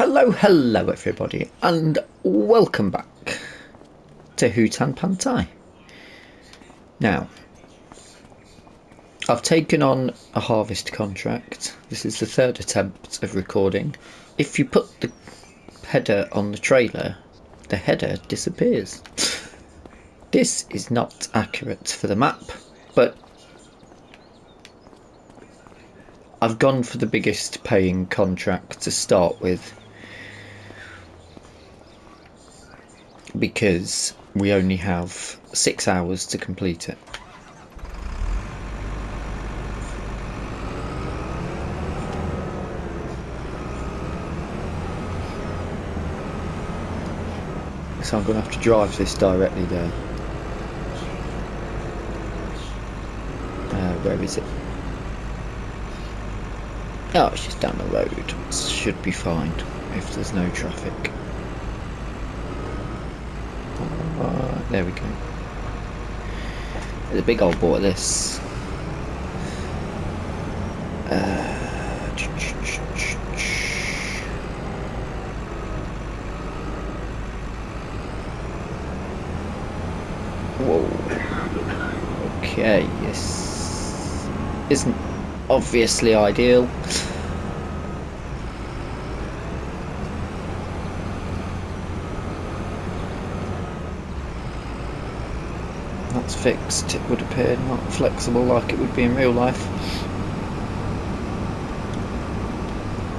Hello everybody, and welcome back to Hutan Pantai. Now, I've taken on a harvest contract. This is the third attempt of recording. If you put the header on the trailer, the header disappears. This is not accurate for the map, but I've gone for the biggest paying contract to start with, because we only have 6 hours to complete it. So I'm going to have to drive this directly there. Where is it? Oh, it's just down the road. It should be fine if there's no traffic. There we go. There's a big old boat, this. Whoa. Okay, this isn't obviously ideal. That's fixed, it would appear, not flexible like it would be in real life.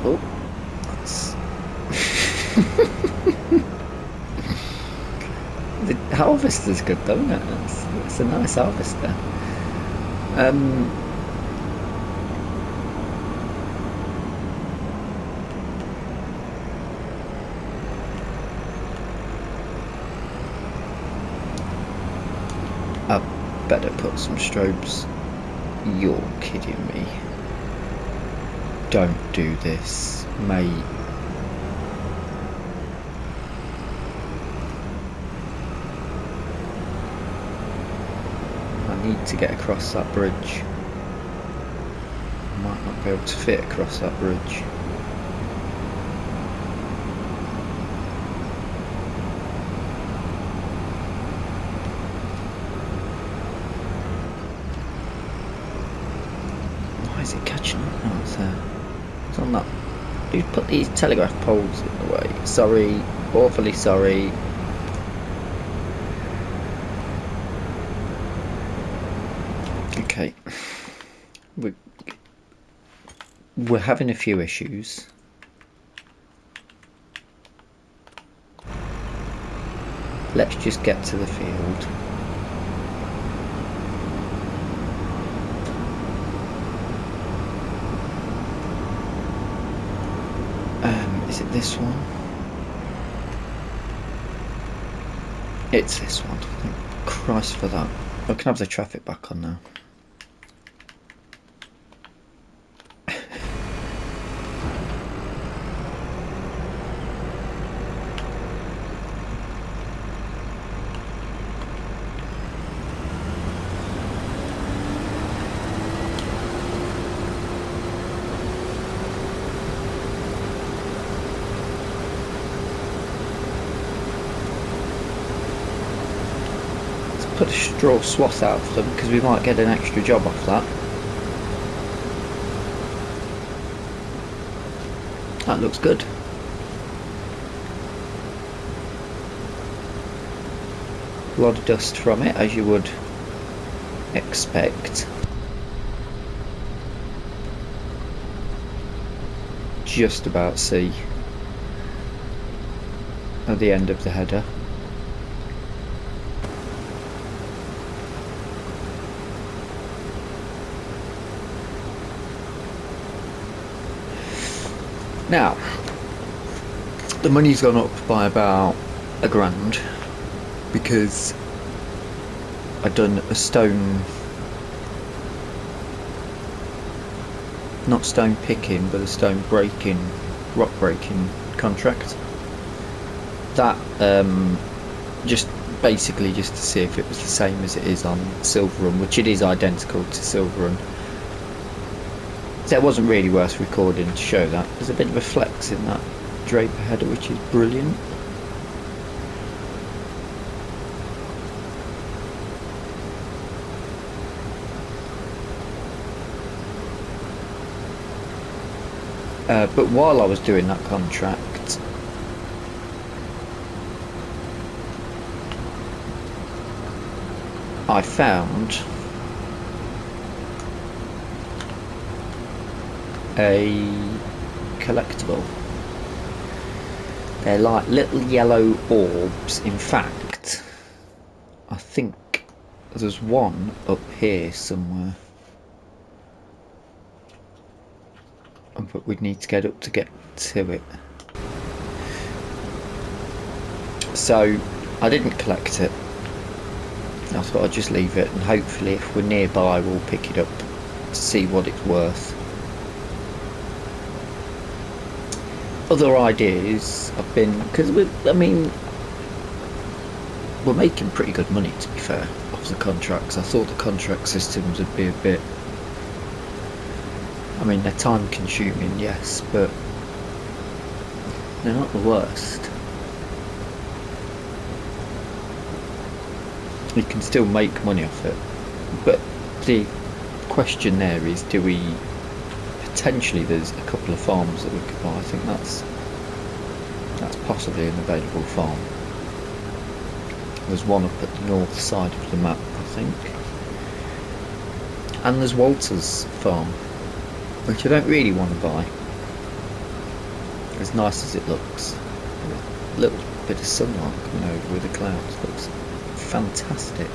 Oh, that's... The harvester's good though, isn't it? It's a nice harvester. I better put some strobes. You're kidding me. Don't do this, mate. I need to get across that bridge. I might not be able to fit across that bridge. Why is it catching on? Oh, it's there. It's on that. Who's put these telegraph poles in the way? Sorry, awfully sorry. Okay, we're having a few issues. Let's just get to the field. Is it this one? It's this one. Thank Christ for that. I can have the traffic back on now. Put a straw swath out for them because we might get an extra job off that. That looks good. A lot of dust from it, as you would expect. Just about see at the end of the header. Now, the money's gone up by about £1,000 because I've done a stone, not stone picking, but a stone breaking, rock breaking contract. That just basically just to see if it was the same as it is on Silver Run, which it is identical to Silver Run. So it wasn't really worth recording to show that. There's a bit of a flex in that draper header, which is brilliant. But while I was doing that contract, I found a collectible. They're like little yellow orbs. In fact, I think there's one up here somewhere, but we'd need to get up to get to it. So I didn't collect it. I thought I'd just leave it, and hopefully if we're nearby we'll pick it up to see what it's worth. Other ideas have been, because we're making pretty good money, to be fair, off the contracts. I thought the contract systems would be a bit, they're time consuming, yes, but they're not the worst. You can still make money off it, but the question there is, do we potentially, there's a couple of farms that we could buy. I think that's possibly an available farm. There's one up at the north side of the map, I think, and there's Walter's farm, which I don't really want to buy, as nice as it looks. A little bit of sunlight coming over with the clouds, looks fantastic.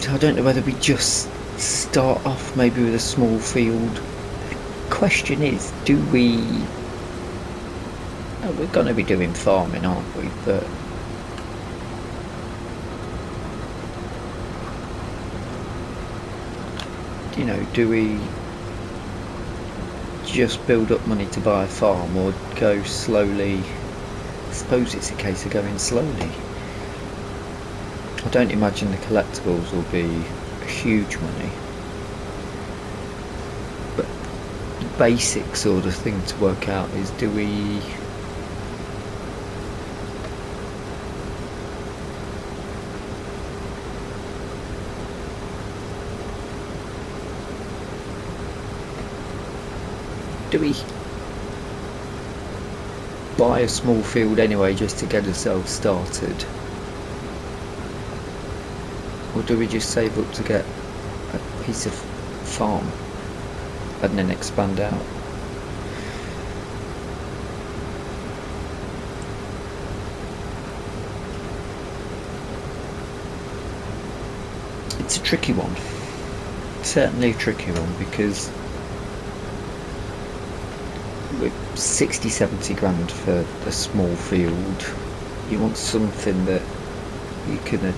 So I don't know whether we just start off maybe with a small field. The question is, do we... Oh, we're going to be doing farming, aren't we? But do we just build up money to buy a farm, or go slowly? I suppose it's a case of going slowly. I don't imagine the collectibles will be huge money, but the basic sort of thing to work out is, do we buy a small field anyway just to get ourselves started? Or do we just save up to get a piece of farm and then expand out? It's a tricky one. Certainly a tricky one, because with 60-70 grand for a small field, you want something that you can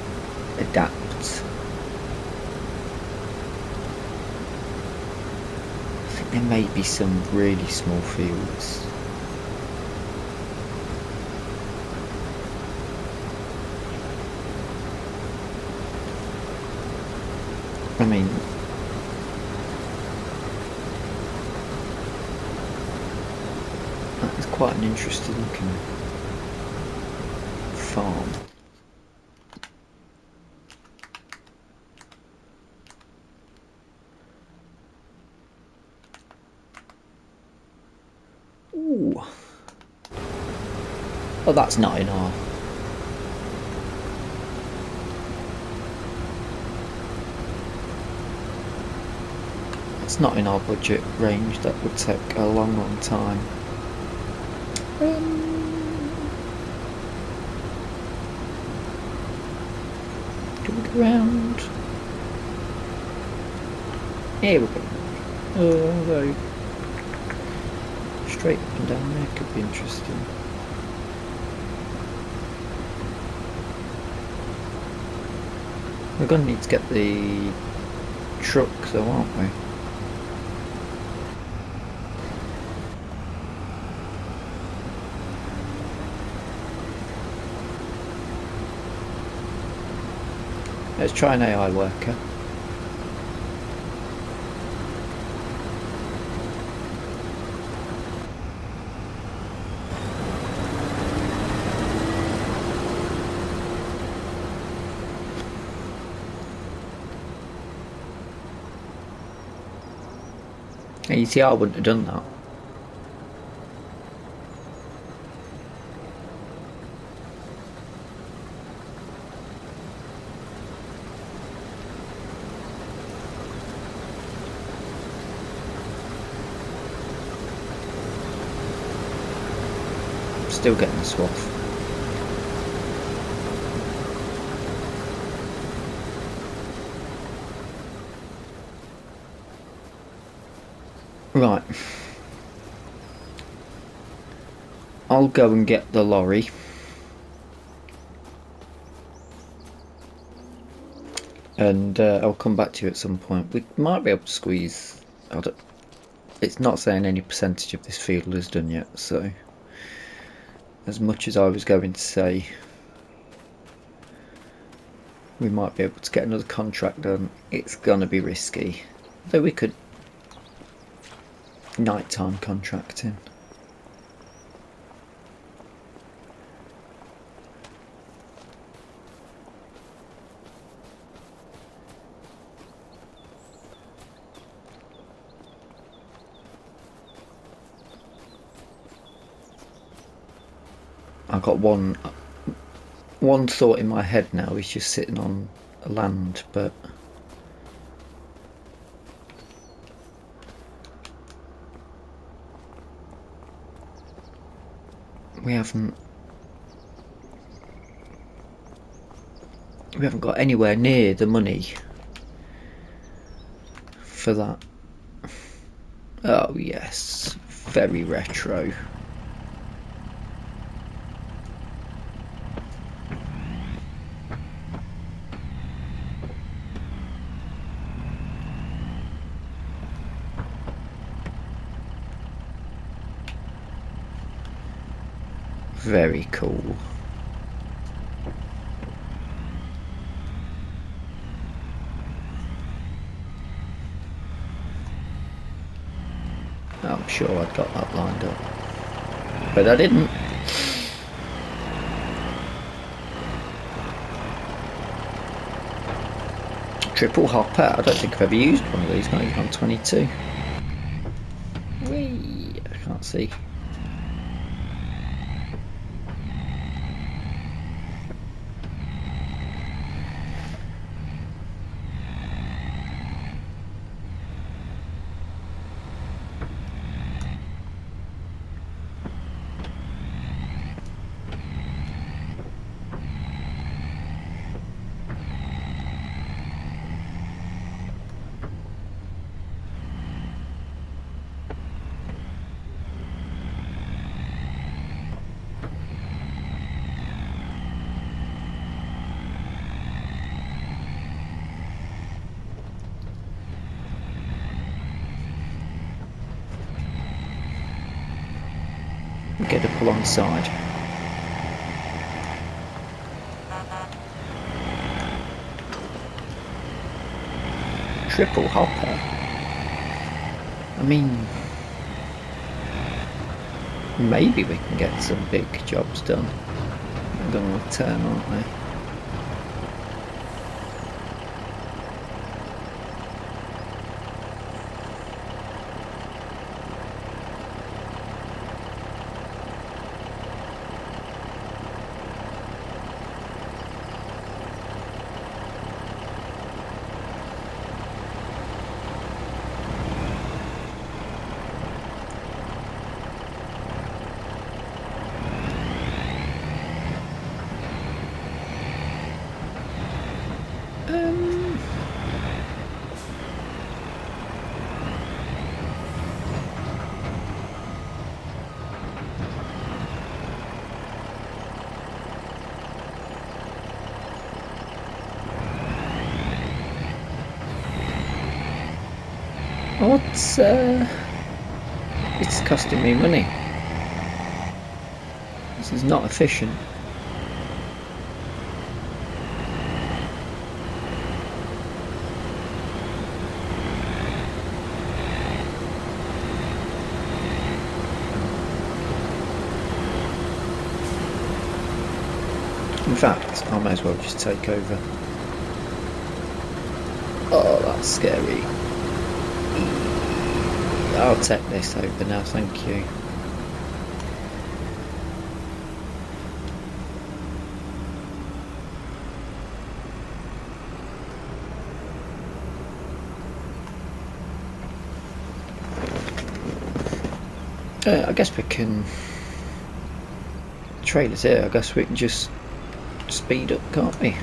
adapt. I think there may be some really small fields. That is quite an interesting looking farm. Ooh. Oh, that's not in our... It's not in our budget range. That would take a long time. Do we go around? Here we go. Although straight up and down there could be interesting. We're going to need to get the truck though, aren't we? Let's try an AI worker. And you see, I wouldn't have done that. Still getting the swath. Right. I'll go and get the lorry. And I'll come back to you at some point. We might be able to squeeze... It's not saying any percentage of this field is done yet, so... As much as I was going to say... We might be able to get another contract done. It's gonna be risky. Though we could... Nighttime contracting. I've got one thought in my head now. He's just sitting on land, but we haven't got anywhere near the money for that. Oh yes, very retro. Very cool. I'm sure I'd got that lined up, but I didn't. Triple hopper. I don't think I've ever used one of these. Not even on 22. Whee! I can't see. Get up alongside. Triple hopper. I mean, maybe we can get some big jobs done. They're going to return, aren't they? It's costing me money. This is not efficient. In fact, I may as well just take over. Oh, that's scary. I'll take this over now, thank you. I guess we can... Trailers here, I guess we can just speed up, can't we?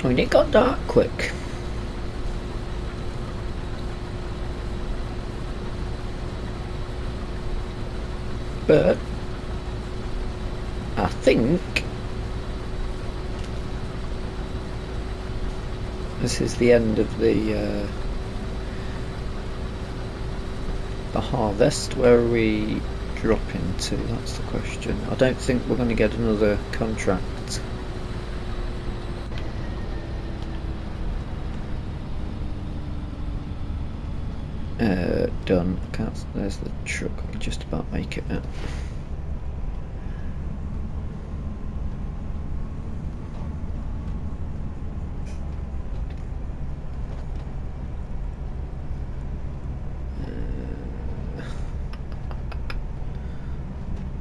I mean, it got dark quick. But I think this is the end of the harvest. Where are we dropping to? That's the question. I don't think we're going to get another contract. Done. There's the truck. I can just about make it out.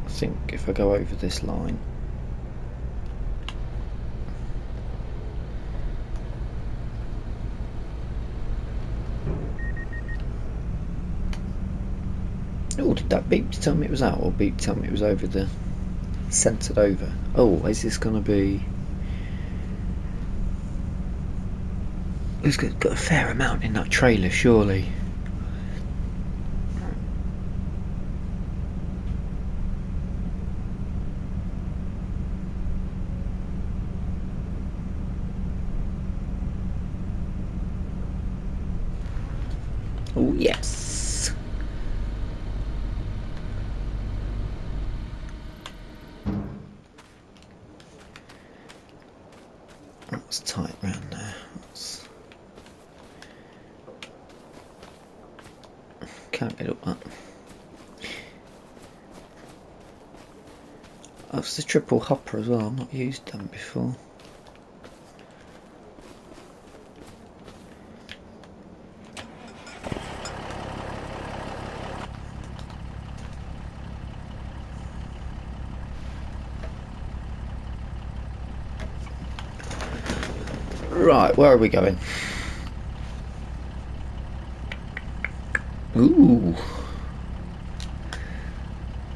I think if I go over this line, oh, did that beep to tell me it was out, or beep to tell me it was over the centered over? Oh, is this going to be... It's got a fair amount in that trailer, surely. Oh, yes. That's tight round there. Can't get up that. That's the triple hopper as well. I've not used them before. Right, where are we going? Ooh.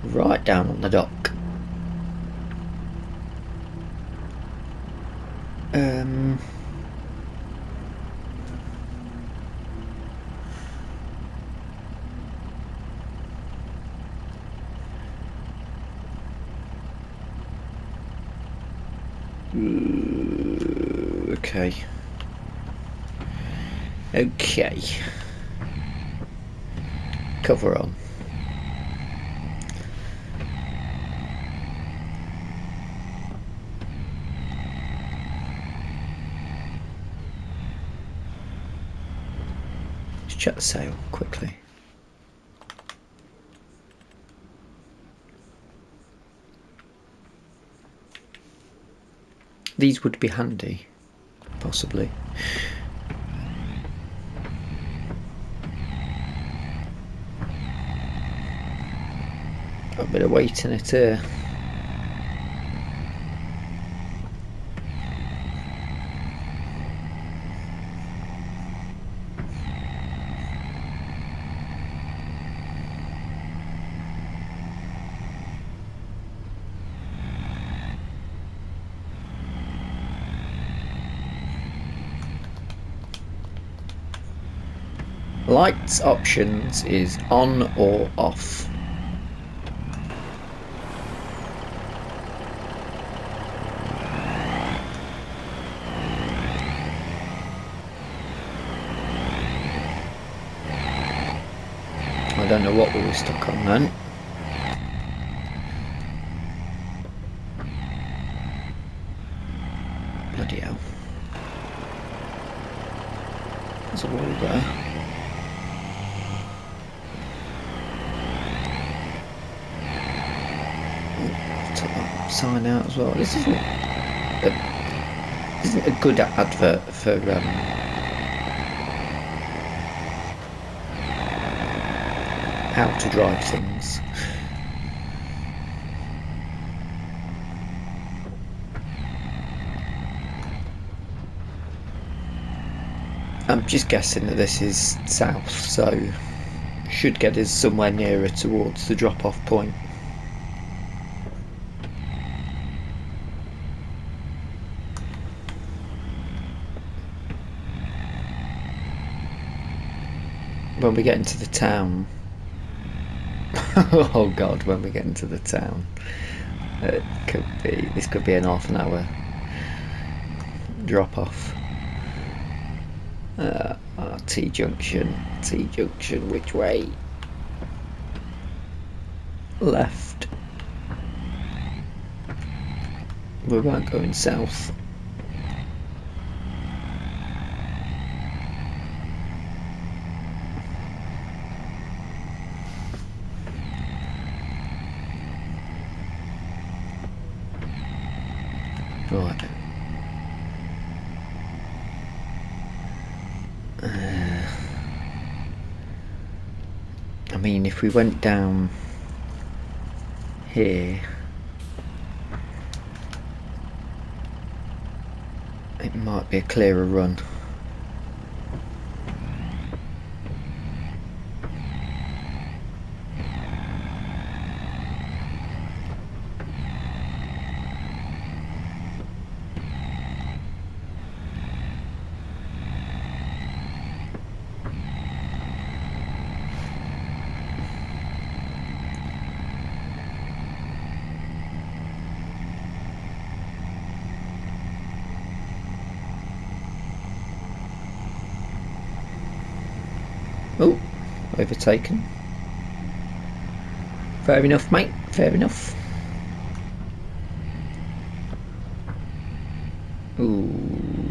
Right down on the dock. Okay. Okay. Cover on. Let's check the sail quickly. These would be handy, possibly. Got a bit of weight in it here. Lights options is on or off. I don't know what we were stuck on then. Bloody hell. There's a wall there. Sign out as well. This isn't a good advert for how to drive things. I'm just guessing that this is south, so should get us somewhere nearer towards the drop-off point. When we get into the town, oh god, when we get into the town, this could be an half an hour drop off. T-junction, which way? Left. We weren't going south. Right. I mean, if we went down here, it might be a clearer run. Oh, overtaken. Fair enough, mate. Fair enough. Ooh.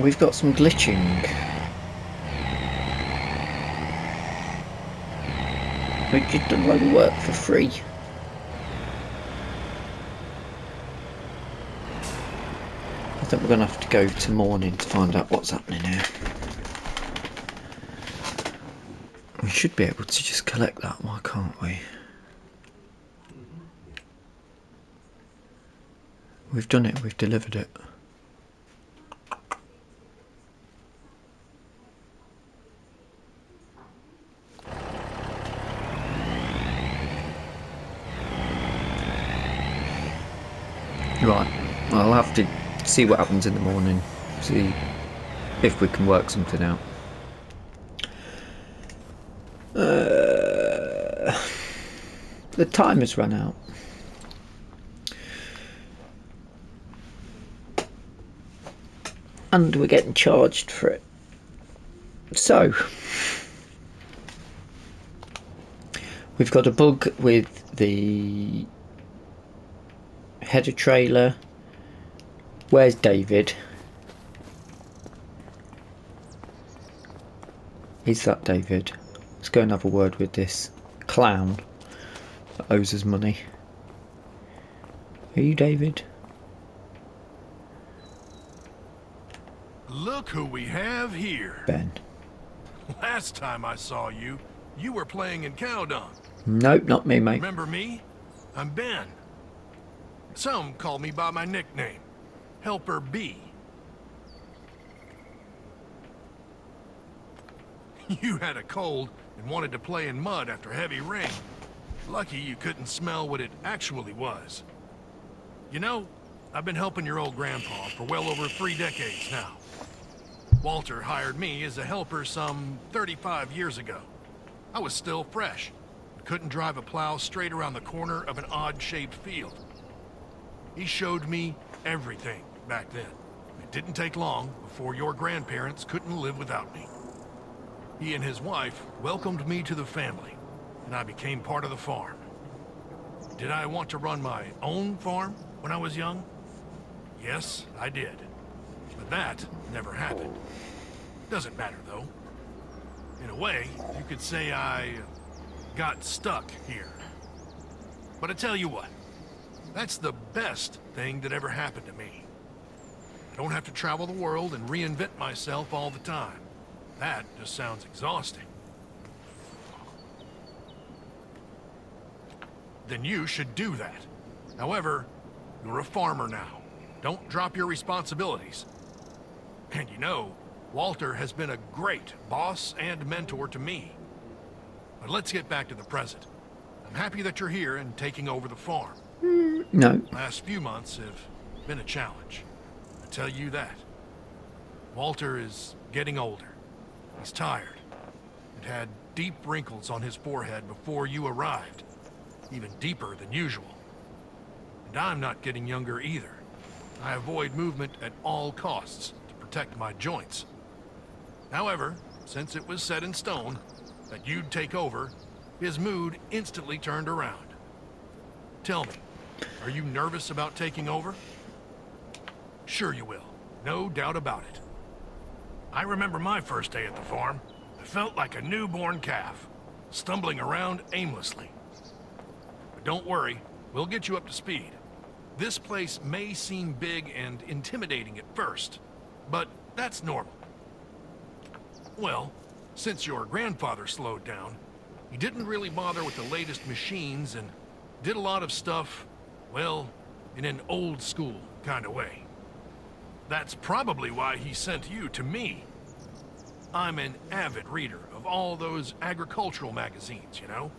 We've got some glitching. We've just done a load of work for free. I think we're going to have to go to morning to find out what's happening here. We should be able to just collect that, why can't we? We've done it, we've delivered it. Right, I'll have to see what happens in the morning, see if we can work something out. The time has run out. And we're getting charged for it. So, we've got a bug with the header trailer. Where's David? Is that David? Let's go and have a word with this clown that owes us money. Are you David? Look who we have here. Ben. Last time I saw you, you were playing in cow dung. Nope, not me, mate. Remember me? I'm Ben. Some call me by my nickname, Helper B. You had a cold and wanted to play in mud after heavy rain. Lucky you couldn't smell what it actually was. You know, I've been helping your old grandpa for well over 3 decades now. Walter hired me as a helper some 35 years ago. I was still fresh. Couldn't drive a plow straight around the corner of an odd-shaped field. He showed me everything back then. It didn't take long before your grandparents couldn't live without me. He and his wife welcomed me to the family, and I became part of the farm. Did I want to run my own farm when I was young? Yes, I did. But that never happened. Doesn't matter, though. In a way, you could say I got stuck here. But I tell you what, that's the best thing that ever happened to me. I don't have to travel the world and reinvent myself all the time. That just sounds exhausting. Then you should do that. However, you're a farmer now. Don't drop your responsibilities. And you know, Walter has been a great boss and mentor to me. But let's get back to the present. I'm happy that you're here and taking over the farm. No. Last few months have been a challenge. I tell you that. Walter is getting older. He's tired. And had deep wrinkles on his forehead before you arrived. Even deeper than usual. And I'm not getting younger either. I avoid movement at all costs to protect my joints. However, since it was set in stone that you'd take over, his mood instantly turned around. Tell me, are you nervous about taking over? Sure you will. No doubt about it. I remember my first day at the farm. I felt like a newborn calf, stumbling around aimlessly. But don't worry, we'll get you up to speed. This place may seem big and intimidating at first, but that's normal. Well, since your grandfather slowed down, he didn't really bother with the latest machines and did a lot of stuff, well, in an old school kind of way. That's probably why he sent you to me. I'm an avid reader of all those agricultural magazines, you know?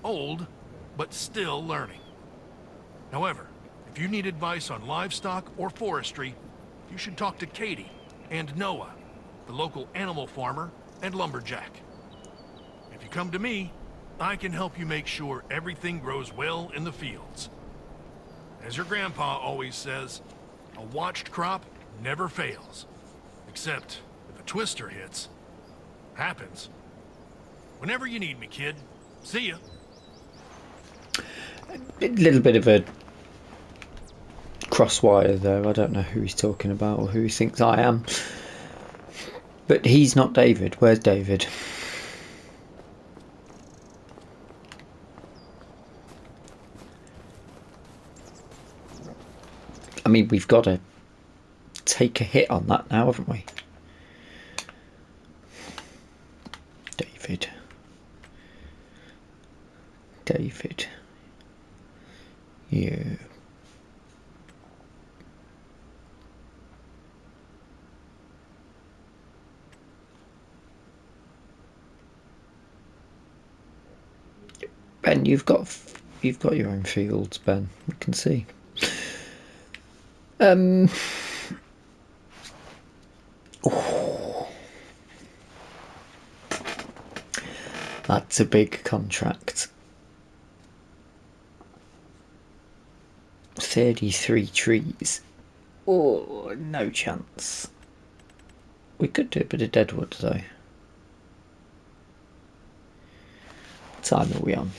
Old, but still learning. However, if you need advice on livestock or forestry, you should talk to Katie and Noah, the local animal farmer and lumberjack. If you come to me, I can help you make sure everything grows well in the fields. As your grandpa always says, a watched crop never fails. Except if a twister hits. Happens. Whenever you need me, kid. See ya. A little bit of a crosswire there. I don't know who he's talking about or who he thinks I am. But he's not David. Where's David? I mean, we've got to take a hit on that now, haven't we? David. David. You. Ben, you've got your own fields, Ben. We can see. Oh. That's a big contract. 33 trees. Oh, no chance. We could do a bit of deadwood though. What time are we on?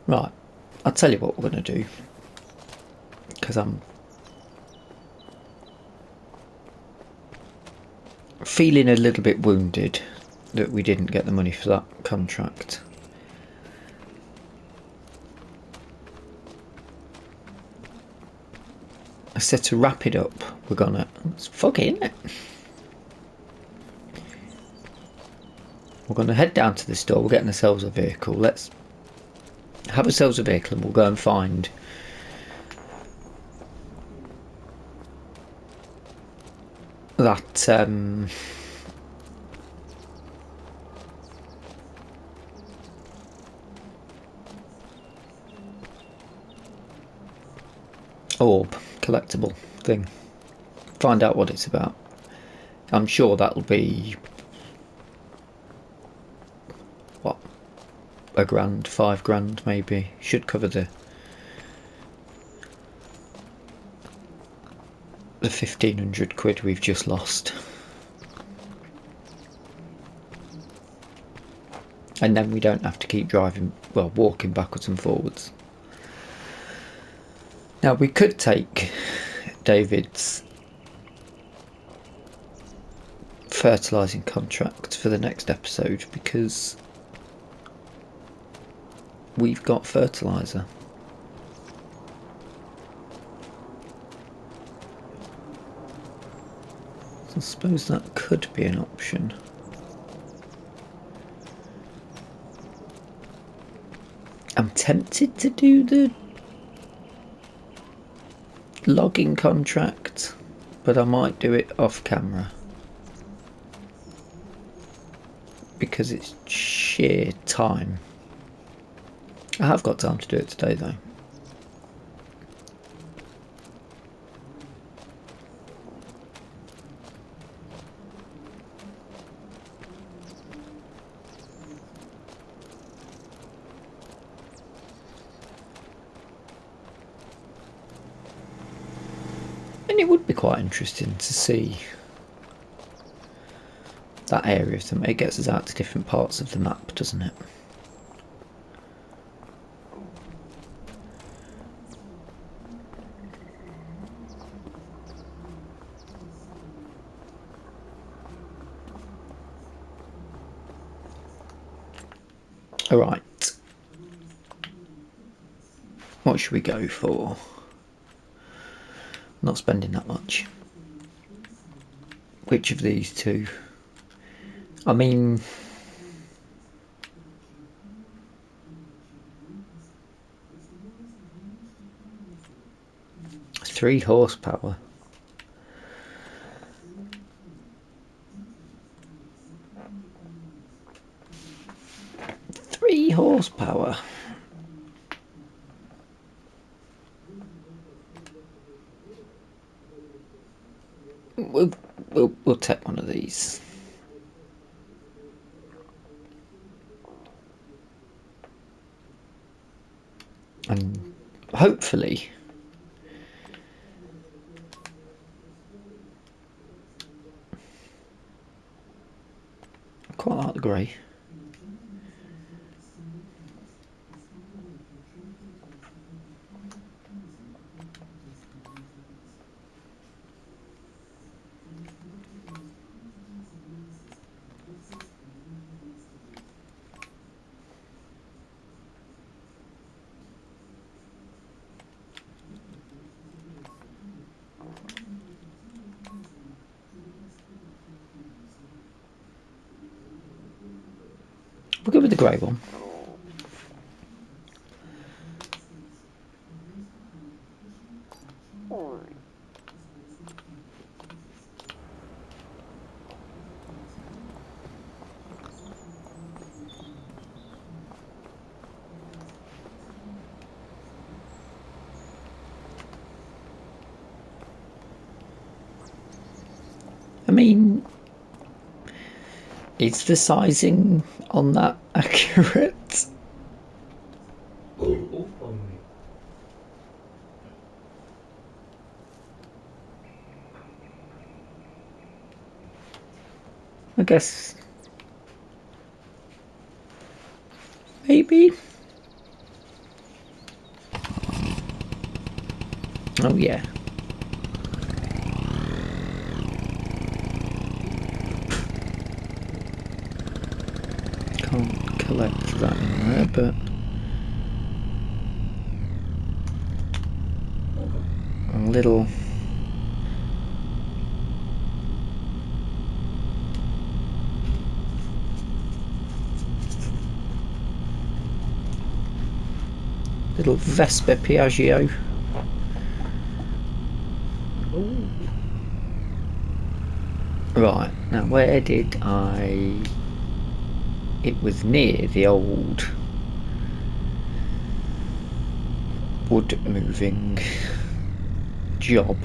Right, I'll tell you what we're going to do. Because I'm feeling a little bit wounded that we didn't get the money for that contract. I said to wrap it up, we're gonna... It's foggy, isn't it? We're gonna head down to the store, we're getting ourselves a vehicle. Let's have ourselves a vehicle and we'll go and find that orb collectible thing. Find out what it's about. I'm sure that'll be what, a grand, £5 maybe. Should cover the 1,500 quid we've just lost. And then we don't have to keep driving, well, walking backwards and forwards. Now we could take David's fertilising contract for the next episode because we've got fertiliser. So I suppose that could be an option. I'm tempted to do the logging contract, but I might do it off camera because it's sheer time. I have got time to do it today though. And it would be quite interesting to see that area of them. It gets us out to different parts of the map, doesn't it? Alright. What should we go for? Not spending that much. Which of these two? I mean, £3 horsepower. £3 horsepower. We'll take one of these. And hopefully I quite like the grey. We'll go with the grey one. I mean, is the sizing on that accurate? I guess maybe. Oh yeah. Can't collect that in there, but a little Vespa Piaggio. Ooh. Right, now where did I... It was near the old wood moving job.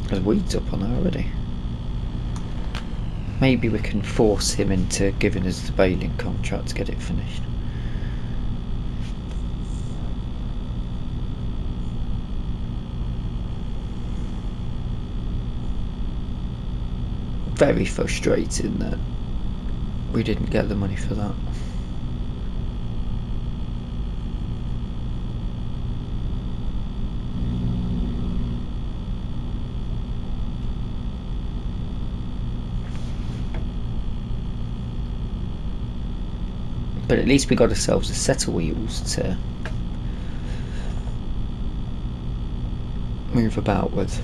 There's weeds up on there already. Maybe we can force him into giving us the baling contract to get it finished. Very frustrating that we didn't get the money for that. But at least we got ourselves a set of wheels to move about with.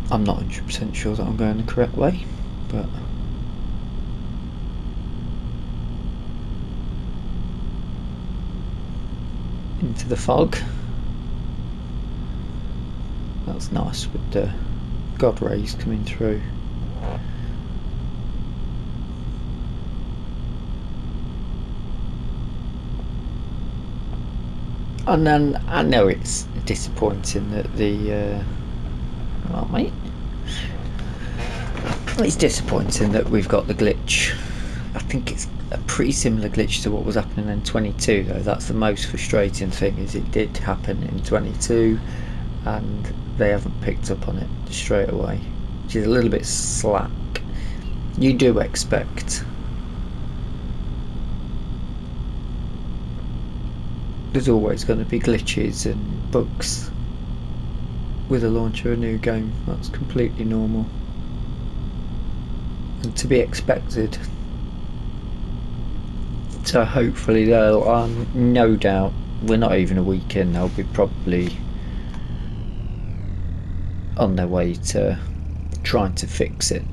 I'm not 100% sure that I'm going the correct way, but into the fog. That's nice with the God rays coming through. And then I know it's disappointing that the well, mate, it's disappointing that we've got the glitch. I think it's a pretty similar glitch to what was happening in 22 though. That's the most frustrating thing, is it did happen in 22 and they haven't picked up on it straight away, which is a little bit slack. You do expect there's always going to be glitches and bugs with a launch of a new game. That's completely normal and to be expected. So hopefully they'll, no doubt, we're not even a week in, they'll be probably on their way to trying to fix it.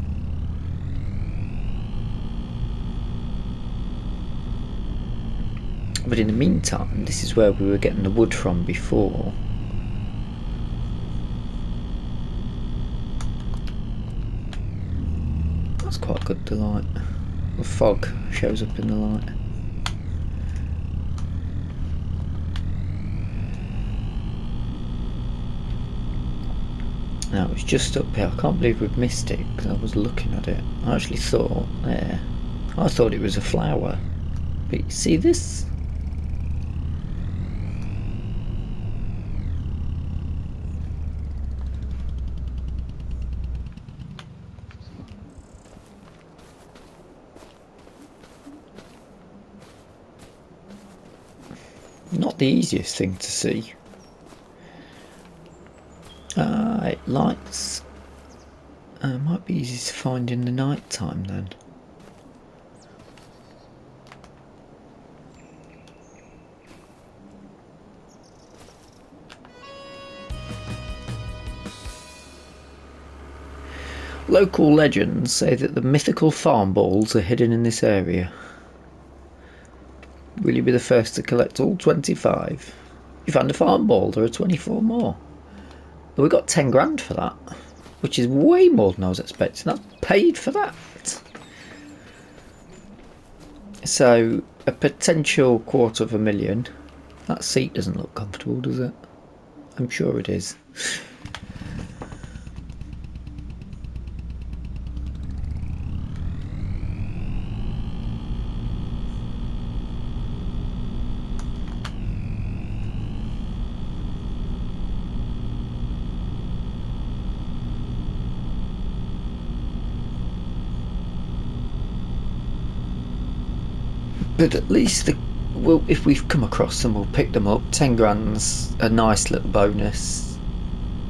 But in the meantime, this is where we were getting the wood from before. That's quite a good delight. The fog shows up in the light. Now it's just up here. I can't believe we've missed it because I was looking at it. I actually thought there. I thought it was a flower. But you see this? Not the easiest thing to see. Lights. Might be easy to find in the night time then. Local legends say that the mythical farm balls are hidden in this area. Will you be the first to collect all 25? You found a farm ball, there are 24 more. But we got 10 grand for that, which is way more than I was expecting. That's paid for that. So, a potential $250,000. That seat doesn't look comfortable, does it? I'm sure it is. But at least if we've come across them, we'll pick them up. 10 grand's a nice little bonus.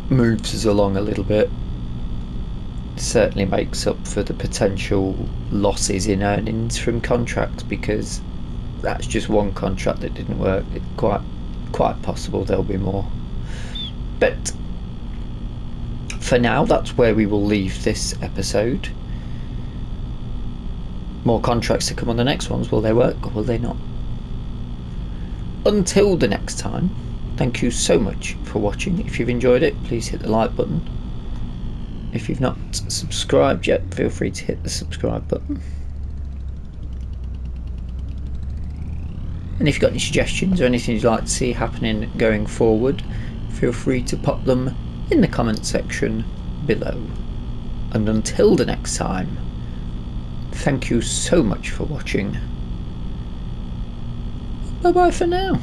Moves us along a little bit. Certainly makes up for the potential losses in earnings from contracts, because that's just one contract that didn't work. It's quite possible there'll be more. But for now, that's where we will leave this episode. More contracts to come on the next ones. Will they work or will they not? Until the next time, thank you so much for watching. If you've enjoyed it, please hit the like button. If you've not subscribed yet, feel free to hit the subscribe button. And if you've got any suggestions or anything you'd like to see happening going forward, feel free to pop them in the comment section below. And until the next time, thank you so much for watching. Bye bye for now.